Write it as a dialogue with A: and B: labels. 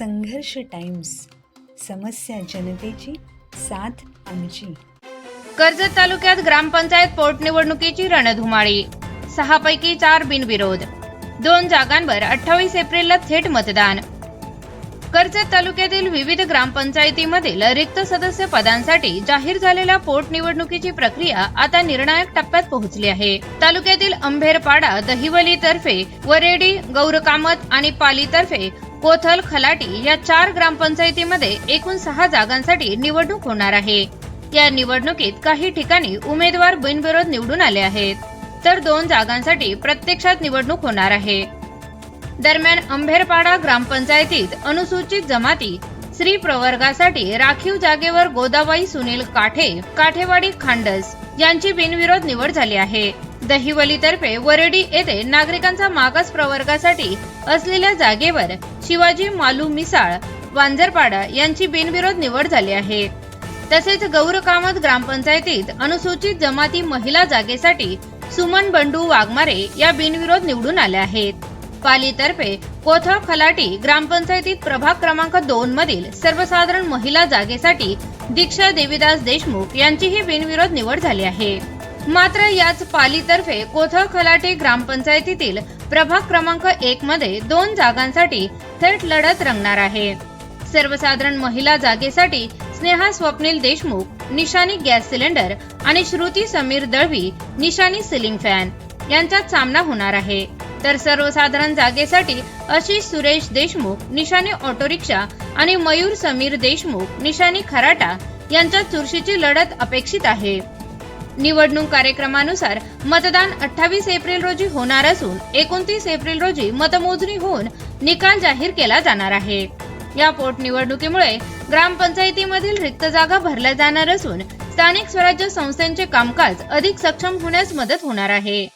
A: संघर्ष टाइम्स, समस्या जनतेची, साथ आमची.
B: कर्जत तालुक्यात ग्रामपंचायत पोटनिवडणुकीची रणधुमाळी. 6 पैकी 4 बिनविरोध. 2 जागांवर 28 एप्रिलला थेट मतदान. कर्जत तालुक्यातील विविध ग्रामपंचायतीमधील रिक्त सदस्य पदांसाठी जाहीर झालेल्या पोटनिवडणुकीची प्रक्रिया आता निर्णायक टप्प्यात पोहोचली आहे. तालुक्यातील अंभेरपाडा, दहिवली तर्फे, वरेडी, गौरकामत आणि पाली तर्फे कोथल, खलाटी या 4 ग्रामपंचायतीमध्ये एकूण 6 जागांसाठी निवडणूक होणार आहे. या निवडणुकीत काही ठिकाणी उमेदवार बिनविरोध निवडून आले आहेत, तर 2 जागांसाठी प्रत्यक्षात निवडणूक होणार आहे. दरम्यान अंभेरपाडा ग्रामपंचायतीत अनुसूचित जमाती स्त्री प्रवर्गासाठी राखीव जागेवर गोदाबाई सुनील काठे, काठेवाडी खांडस यांची बिनविरोध निवड झाली आहे. दहिवलीतर्फे वरेडी येथे नागरिकांचा मागास प्रवर्गासाठी असलेल्या जागेवर शिवाजी मालू मिसाळ, वांजरपाडा यांची बिनविरोध निवड झाली आहे. तसेच गौरकामत ग्रामपंचायतीत अनुसूचित जमाती महिला जागेसाठी सुमन बंडू वाघमारे या बिनविरोध निवडून आल्या आहेत. पालीतर्फे कोथळ खलाटी ग्रामपंचायतीत प्रभाग क्रमांक 2 मधील सर्वसाधारण महिला जागेसाठी दीक्षा देवीदास देशमुख यांचीही बिनविरोध निवड झाली आहे. मात्र याच पालीतर्फे कोथळ खलाटी ग्रामपंचायतीतील प्रभाग क्रमांक 1 मध्ये 2 जागांसाठी थेट लढत रंगणार आहे. सर्वसाधारण महिला जागेसाठी स्नेहा स्वप्नील देशमुख, निशाणी गॅस सिलेंडर आणि श्रुती समीर दळवी, निशाणी सिलिंग फॅन यांच्यात सामना होणार आहे. तर सर्वसाधारण जागेसाठी आशिष सुरेश देशमुख, निशाणी ऑटो रिक्षा आणि मयूर समीर देशमुख, निशाणी खराटा यांच्यात चुरशीची लढत अपेक्षित आहे. निवडणूक कार्यक्रमानुसार मतदान 28 एप्रिल रोजी होणार असून 29 एप्रिल रोजी मतमोजणी होऊन निकाल जाहीर केला जाणार आहे. या पोटनिवडणुकीमुळे ग्रामपंचायतीमधील रिक्त जागा भरल्या जाणार असून स्थानिक स्वराज्य संस्थांचे कामकाज अधिक सक्षम होण्यास मदत होणार आहे.